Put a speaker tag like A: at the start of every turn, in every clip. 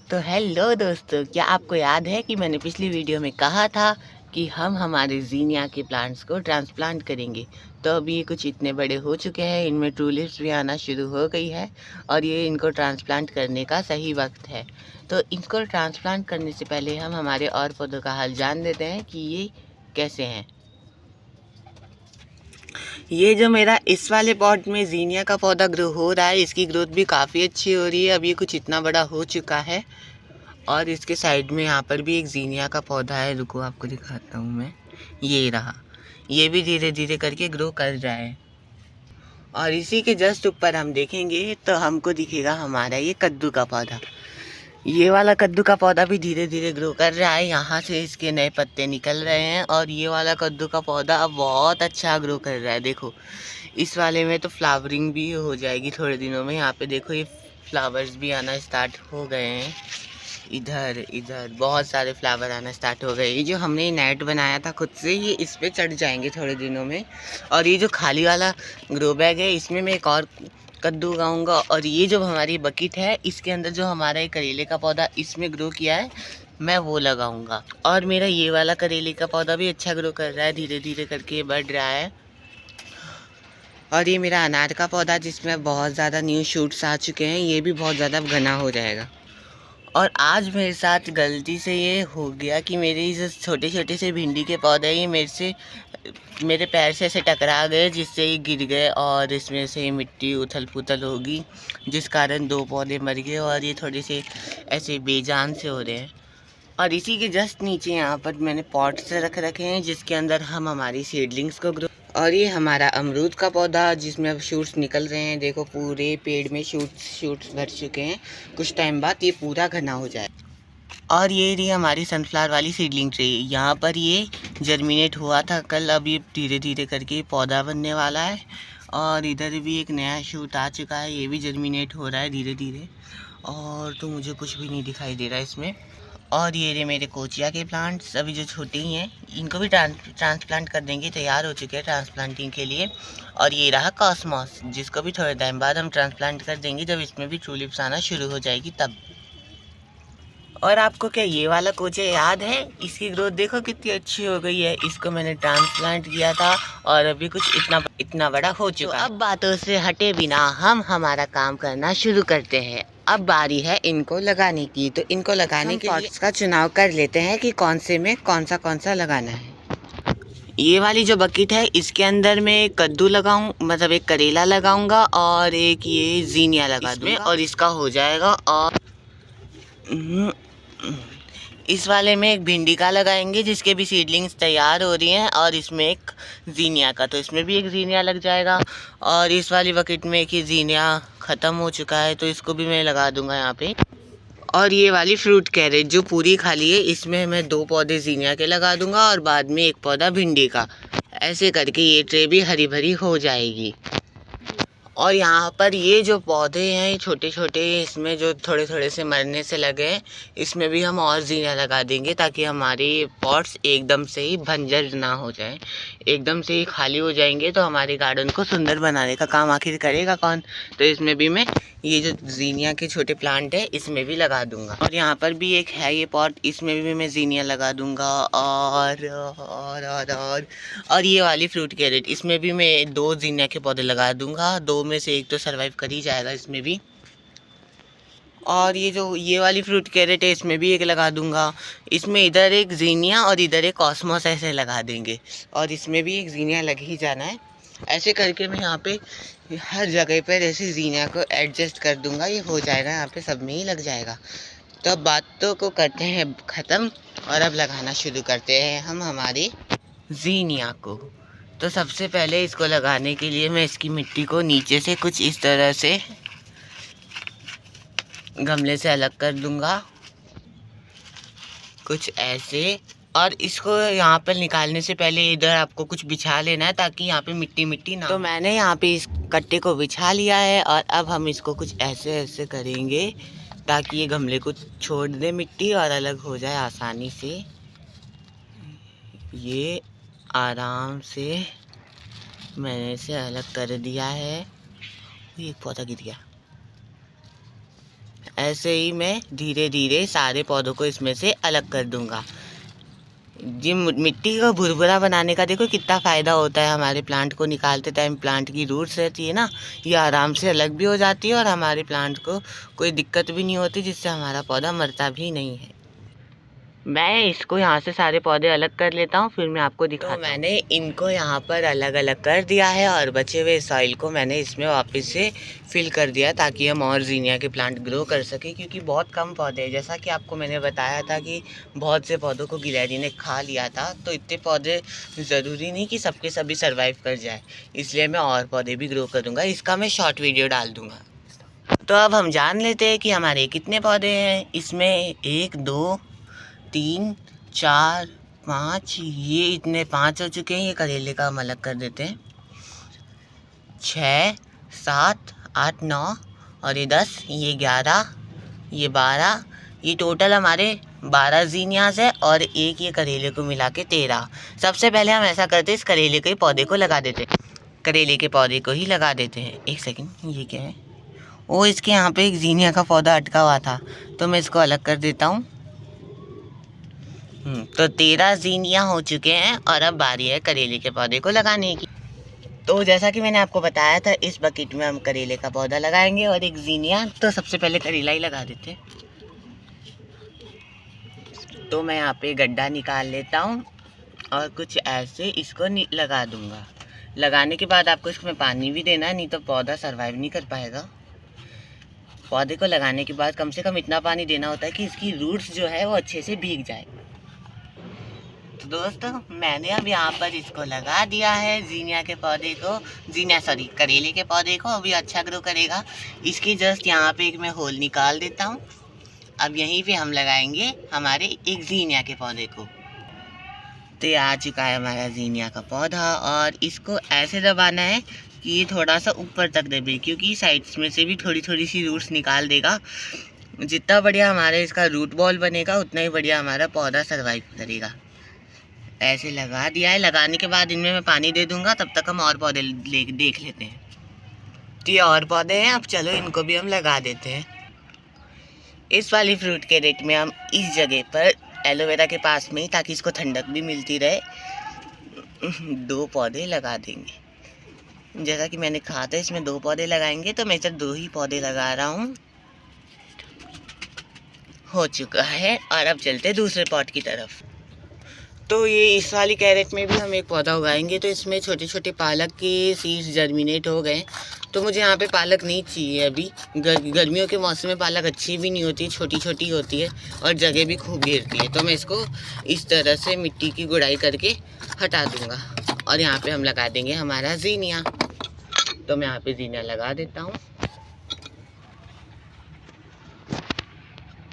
A: तो हेलो दोस्तों, क्या आपको याद है कि मैंने पिछली वीडियो में कहा था कि हम हमारे ज़ीनिया के प्लांट्स को ट्रांसप्लांट करेंगे। तो अभी ये कुछ इतने बड़े हो चुके हैं, इनमें ट्यूलिप्स भी आना शुरू हो गई है और ये इनको ट्रांसप्लांट करने का सही वक्त है। तो इनको ट्रांसप्लांट करने से पहले हम हमारे और पौधों का हाल जान लेते हैं कि ये कैसे हैं। ये जो मेरा इस वाले पॉट में ज़ीनिया का पौधा ग्रो हो रहा है, इसकी ग्रोथ भी काफ़ी अच्छी हो रही है। अब ये कुछ इतना बड़ा हो चुका है। और इसके साइड में यहाँ पर भी एक ज़ीनिया का पौधा है, रुको आपको दिखाता हूँ मैं। ये रहा, ये भी धीरे धीरे करके ग्रो कर रहा है। और इसी के जस्ट ऊपर हम देखेंगे तो हमको दिखेगा हमारा ये कद्दू का पौधा। ये वाला कद्दू का पौधा भी धीरे धीरे ग्रो कर रहा है, यहाँ से इसके नए पत्ते निकल रहे हैं। और ये वाला कद्दू का पौधा अब बहुत अच्छा ग्रो कर रहा है। देखो इस वाले में तो फ्लावरिंग भी हो जाएगी थोड़े दिनों में। यहाँ पे देखो ये फ्लावर्स भी आना स्टार्ट हो गए हैं। इधर इधर बहुत सारे फ्लावर आना स्टार्ट हो गए। ये जो हमने नेट बनाया था खुद से, ये इस पे चढ़ जाएंगे थोड़े दिनों में। और ये जो खाली वाला ग्रो बैग है, इसमें मैं एक और कद्दू उगाऊंगा। और ये जो हमारी बकेट है, इसके अंदर जो हमारा एक करेले का पौधा इसमें ग्रो किया है, मैं वो लगाऊंगा। और मेरा ये वाला करेले का पौधा भी अच्छा ग्रो कर रहा है, धीरे धीरे करके बढ़ रहा है। और ये मेरा अनार का पौधा, जिसमें बहुत ज़्यादा न्यू शूट्स आ चुके हैं, ये भी बहुत ज़्यादा घना हो जाएगा। और आज मेरे साथ गलती से ये हो गया कि मेरे इस छोटे छोटे से भिंडी के पौधे ये मेरे पैर से ऐसे टकरा गए, जिससे ये गिर गए और इसमें से मिट्टी उथल पुथल होगी, जिस कारण दो पौधे मर गए और ये थोड़े से ऐसे बेजान से हो रहे हैं। और इसी के जस्ट नीचे यहाँ पर मैंने पॉट्स रख रखे हैं, जिसके अंदर हम हमारी सीडलिंग्स को ग्रो। और ये हमारा अमरूद का पौधा, जिसमें अब शूट्स निकल रहे हैं। देखो पूरे पेड़ में शूट्स भर चुके हैं। कुछ टाइम बाद ये पूरा घना हो जाए। और ये रही हमारी सनफ्लावर वाली सीडलिंग ट्री। यहाँ पर ये जर्मिनेट हुआ था कल, अब ये धीरे धीरे करके पौधा बनने वाला है। और इधर भी एक नया शूट आ चुका है, ये भी जर्मिनेट हो रहा है धीरे धीरे। और तो मुझे कुछ भी नहीं दिखाई दे रहा इसमें। और ये रहे मेरे कोचिया के प्लांट्स, अभी जो छोटे ही हैं, इनको भी ट्रांसप्लांट कर देंगे, तैयार हो चुके हैं ट्रांसप्लांटिंग के लिए। और ये रहा कॉस्मॉस, जिसको भी थोड़े टाइम बाद हम ट्रांसप्लांट कर देंगे, जब इसमें भी ट्यूलिप्स आना शुरू हो जाएगी तब। और आपको क्या ये वाला कोचिया याद है? इसकी ग्रोथ देखो कितनी अच्छी हो गई है। इसको मैंने ट्रांसप्लांट किया था और अभी कुछ इतना बड़ा हो चुका है। तो अब बातों से हटे बिना हम हमारा काम करना शुरू करते हैं। अब बारी है इनको लगाने की। तो इनको लगाने के पॉट्स का चुनाव कर लेते हैं कि कौन से में कौन सा लगाना है। ये वाली जो बकेट है, इसके अंदर मैं एक कद्दू लगाऊं, मतलब एक करेला लगाऊंगा और एक ये ज़ीनिया लगा दूंगा और इसका हो जाएगा। और इस वाले में एक भिंडी का लगाएंगे, जिसके भी सीडलिंग्स तैयार हो रही हैं। और इसमें एक ज़ीनिया का, तो इसमें भी एक ज़ीनिया लग जाएगा। और इस वाली बकेट में एक ही ज़ीनिया ख़त्म हो चुका है, तो इसको भी मैं लगा दूंगा यहाँ पे। और ये वाली फ्रूट कैरेट जो पूरी खाली है, इसमें मैं 2 पौधे ज़ीनिया के लगा दूंगा और बाद में एक पौधा भिंडी का। ऐसे करके ये ट्रे भी हरी भरी हो जाएगी। और यहाँ पर ये जो पौधे हैं छोटे छोटे, इसमें जो थोड़े थोड़े से मरने से लगे हैं, इसमें भी हम और ज़ीनिया लगा देंगे, ताकि हमारे पॉट्स एकदम से ही बंजर ना हो जाए, एकदम से ही खाली हो जाएंगे। तो हमारे गार्डन को सुंदर बनाने का काम आखिर करेगा कौन? तो इसमें भी मैं ये जो ज़ीनिया के छोटे प्लांट है, इसमें भी लगा दूंगा। और यहाँ पर भी एक है ये पॉट, इसमें भी मैं ज़ीनिया लगा दूंगा। और ये वाली फ्रूट कैरेट, इसमें भी मैं 2 ज़ीनिया के पौधे लगा दूंगा। 2 में से एक तो सरवाइव कर ही जाएगा इसमें भी। और ये जो ये वाली फ्रूट कैरेट है, इसमें भी एक लगा दूंगा। इसमें इधर एक ज़ीनिया और इधर एक कॉस्मोस ऐसे लगा देंगे। और इसमें भी एक ज़ीनिया लग ही जाना है। ऐसे करके मैं यहाँ पे हर जगह पर ऐसे ज़ीनिया को एडजस्ट कर दूंगा, ये हो जाएगा, यहाँ पे सब में ही लग जाएगा। तो अब बातों को करते हैं ख़त्म और अब लगाना शुरू करते हैं हम हमारे ज़ीनिया को। तो सबसे पहले इसको लगाने के लिए मैं इसकी मिट्टी को नीचे से कुछ इस तरह से गमले से अलग कर दूंगा, कुछ ऐसे। और इसको यहाँ पर निकालने से पहले इधर आपको कुछ बिछा लेना है, ताकि यहाँ पे मिट्टी मिट्टी ना। तो मैंने यहाँ पे इस कट्टे को बिछा लिया है और अब हम इसको कुछ ऐसे ऐसे करेंगे, ताकि ये गमले को छोड़ दे मिट्टी और अलग हो जाए आसानी से। ये आराम से मैंने इसे अलग कर दिया है। एक पौधा गिर गया, ऐसे ही मैं धीरे धीरे सारे पौधों को इसमें से अलग कर दूंगा। जी, मिट्टी को भुरभुरा बनाने का देखो कितना फ़ायदा होता है। हमारे प्लांट को निकालते टाइम प्लांट की रूट्स रहती है ना, ये आराम से अलग भी हो जाती है और हमारे प्लांट को कोई दिक्कत भी नहीं होती, जिससे हमारा पौधा मरता भी नहीं है। मैं इसको यहाँ से सारे पौधे अलग कर लेता हूँ, फिर मैं आपको दिखाता हूँ। तो मैंने इनको यहाँ पर अलग अलग कर दिया है और बचे हुए सॉइल को मैंने इसमें वापस से फिल कर दिया, ताकि हम और ज़ीनिया के प्लांट ग्रो कर सकें, क्योंकि बहुत कम पौधे हैं। जैसा कि आपको मैंने बताया था कि बहुत से पौधों को गिलहरी ने खा लिया था, तो इतने पौधे ज़रूरी नहीं कि सबके सभी सर्वाइव कर जाए, इसलिए मैं और पौधे भी ग्रो करूँगा। इसका मैं शॉर्ट वीडियो डाल दूँगा। तो अब हम जान लेते हैं कि हमारे कितने पौधे हैं। इसमें 1 2 3 4 5, ये इतने 5 हो चुके हैं। ये करेले का हम अलग कर देते हैं। 6 7 8 9 और ये 10, ये 11, ये 12, ये टोटल हमारे 12 ज़ीनियास है और एक ये करेले को मिला के 13। सबसे पहले हम ऐसा करते हैं, इस करेले के पौधे को लगा देते हैं। करेले के पौधे को ही लगा देते हैं। एक सेकंड, ये क्या है? वो इसके यहाँ पे एक ज़ीनिया का पौधा अटका हुआ था, तो मैं इसको अलग कर देता हूँ। तो 13 ज़ीनिया हो चुके हैं और अब बारी है करेले के पौधे को लगाने की। तो जैसा कि मैंने आपको बताया था, इस बकेट में हम करेले का पौधा लगाएंगे और एक ज़ीनिया। तो सबसे पहले करेला ही लगा देते हैं। तो मैं यहाँ पे गड्ढा निकाल लेता हूँ और कुछ ऐसे इसको लगा दूँगा। लगाने के बाद आपको इसमें पानी भी देना है, नहीं तो पौधा सर्वाइव नहीं कर पाएगा। पौधे को लगाने के बाद कम से कम इतना पानी देना होता है कि इसकी रूट्स जो है वो अच्छे से भीग जाए। तो दोस्तों, मैंने अब यहाँ पर इसको लगा दिया है ज़ीनिया के पौधे को, करेले के पौधे को। अभी अच्छा ग्रो करेगा। इसके जस्ट यहाँ पे एक मैं होल निकाल देता हूँ। अब यहीं पे हम लगाएंगे हमारे एक ज़ीनिया के पौधे को। तो ये आ चुका है हमारा ज़ीनिया का पौधा और इसको ऐसे दबाना है कि ये थोड़ा सा ऊपर तक दबे, क्योंकि साइड्स में से भी थोड़ी थोड़ी सी रूट्स निकाल देगा। जितना बढ़िया हमारा इसका रूट बॉल बनेगा, उतना ही बढ़िया हमारा पौधा सर्वाइव करेगा। ऐसे लगा दिया है। लगाने के बाद इनमें मैं पानी दे दूंगा, तब तक हम और पौधे देख लेते हैं। तो ये और पौधे हैं, अब चलो इनको भी हम लगा देते हैं। इस वाली फ्रूट के रेट में हम इस जगह पर एलोवेरा के पास में ही, ताकि इसको ठंडक भी मिलती रहे, 2 पौधे लगा देंगे। जैसा कि मैंने कहा था इसमें 2 पौधे लगाएंगे, तो मैं इधर 2 ही पौधे लगा रहा हूँ। हो चुका है और अब चलते दूसरे पॉट की तरफ। तो ये इस वाली कैरेट में भी हम एक पौधा उगाएंगे। तो इसमें छोटे छोटे पालक के सीड्स जर्मिनेट हो गए। तो मुझे यहाँ पे पालक नहीं चाहिए अभी। गर्मियों के मौसम में पालक अच्छी भी नहीं होती, छोटी छोटी होती है और जगह भी खूब घेरती है। तो मैं इसको इस तरह से मिट्टी की गुड़ाई करके हटा दूँगा और यहाँ पे हम लगा देंगे हमारा ज़ीनिया। तो मैं यहाँ पे ज़ीनिया लगा देता हूँ।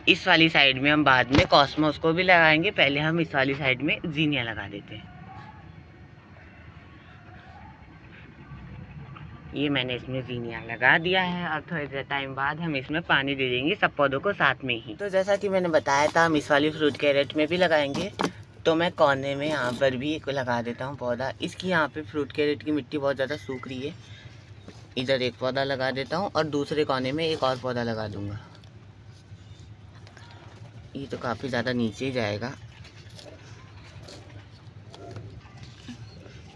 A: इस वाली साइड में हम बाद में कॉस्मोस को भी लगाएंगे, पहले हम इस वाली साइड में ज़ीनिया लगा देते हैं। ये मैंने इसमें ज़ीनिया लगा दिया है। अब थोड़ी देर टाइम बाद हम इसमें पानी दे देंगे सब पौधों को साथ में ही। तो जैसा कि मैंने बताया था, हम इस वाली फ्रूट कैरेट में भी लगाएंगे। तो मैं कोने में यहाँ पर भी एक लगा देता हूँ पौधा। इसकी यहाँ पे फ्रूट कैरेट की मिट्टी बहुत ज़्यादा सूख रही है। इधर एक पौधा लगा देता हूँ और दूसरे कोने में एक और पौधा लगा दूँगा। ये तो काफ़ी ज़्यादा नीचे जाएगा।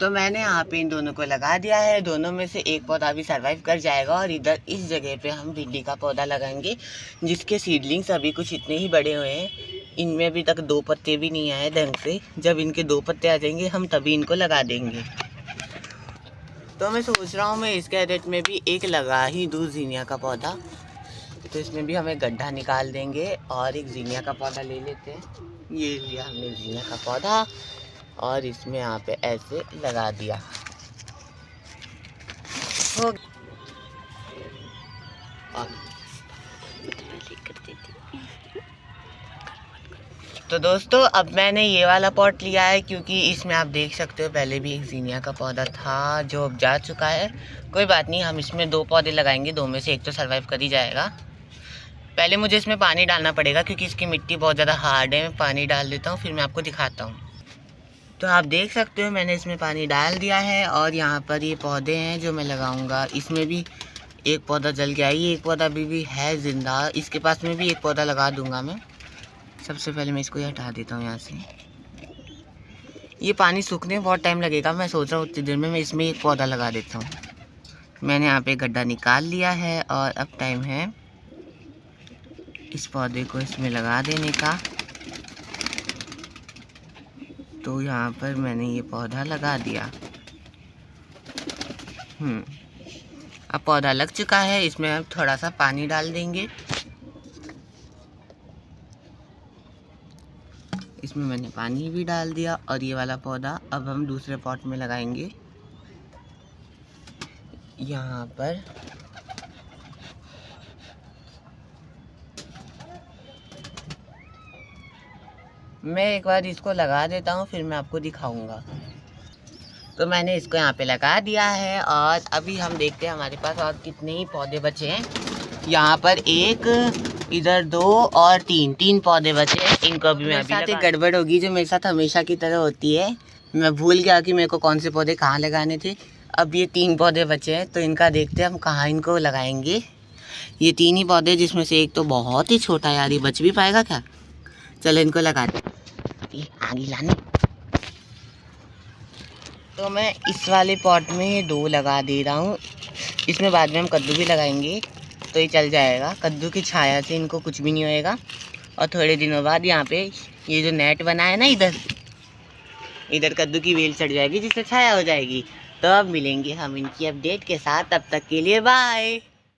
A: तो मैंने यहाँ पे इन दोनों को लगा दिया है। दोनों में से एक पौधा भी सर्वाइव कर जाएगा और इधर इस जगह पे हम भिंडी का पौधा लगाएंगे, जिसके सीडलिंग्स अभी कुछ इतने ही बड़े हुए हैं। इनमें अभी तक 2 पत्ते भी नहीं आए ढंग से। जब इनके 2 पत्ते आ जाएंगे हम तभी इनको लगा देंगे। तो मैं सोच रहा हूँ मैं इस कैरेट में भी एक लगा ही दूँ ज़ीनिया का पौधा। तो इसमें भी हम एक गड्ढा निकाल देंगे और एक ज़ीनिया का पौधा ले लेते हैं। ये लिया हमने ज़ीनिया का पौधा और इसमें यहाँ पे ऐसे लगा दिया। तो दोस्तों, अब मैंने ये वाला पॉट लिया है, क्योंकि इसमें आप देख सकते हो पहले भी एक ज़ीनिया का पौधा था जो अब जा चुका है। कोई बात नहीं, हम इसमें 2 पौधे लगाएंगे, 2 में से एक तो सर्वाइव कर ही जाएगा। पहले मुझे इसमें पानी डालना पड़ेगा, क्योंकि इसकी मिट्टी बहुत ज़्यादा हार्ड है। मैं पानी डाल देता हूँ, फिर मैं आपको दिखाता हूँ। तो आप देख सकते हो मैंने इसमें पानी डाल दिया है और यहाँ पर ये पौधे हैं जो मैं लगाऊंगा। इसमें भी एक पौधा जल गया, ये एक पौधा अभी भी है ज़िंदा। इसके पास में भी एक पौधा लगा दूंगा मैं। सबसे पहले मैं इसको हटा देता हूँ यहाँ से। ये पानी सूखने में बहुत टाइम लगेगा, मैं सोच रहा हूँ उतनी देर में मैं इसमें एक पौधा लगा देता हूँ। मैंने यहाँ पे गड्ढा निकाल लिया है और अब टाइम है इस पौधे को इसमें लगा देने का। तो यहाँ पर मैंने ये पौधा लगा दिया। अब पौधा लग चुका है, इसमें अब थोड़ा सा पानी डाल देंगे। इसमें मैंने पानी भी डाल दिया और ये वाला पौधा अब हम दूसरे पॉट में लगाएंगे। यहाँ पर मैं एक बार इसको लगा देता हूँ, फिर मैं आपको दिखाऊंगा। तो मैंने इसको यहाँ पे लगा दिया है और अभी हम देखते हैं हमारे पास और कितने ही पौधे बचे हैं। यहाँ पर एक, इधर 2 और 3 पौधे बचे हैं। इनको भी मैं अभी साथ एक गड़बड़ होगी जो मेरे साथ हमेशा की तरह होती है। मैं भूल गया कि मेरे को कौन से पौधे कहाँ लगाने थे। अब ये 3 पौधे बचे हैं, तो इनका देखते हैं हम कहाँ इनको लगाएंगे। ये 3 ही पौधे, जिसमें से एक तो बहुत ही छोटा, यार ये बच भी पाएगा क्या? चलो इनको लगा दे आगे लाने। तो मैं इस वाले पॉट में ये 2 लगा दे रहा हूँ। इसमें बाद में हम कद्दू भी लगाएंगे तो ये चल जाएगा। कद्दू की छाया से इनको कुछ भी नहीं होएगा। और थोड़े दिनों बाद यहाँ पे ये जो नेट बना है ना, इधर कद्दू की बेल चढ़ जाएगी जिससे छाया हो जाएगी। तो अब मिलेंगे हम इनकी अपडेट के साथ, तब तक के लिए बाय।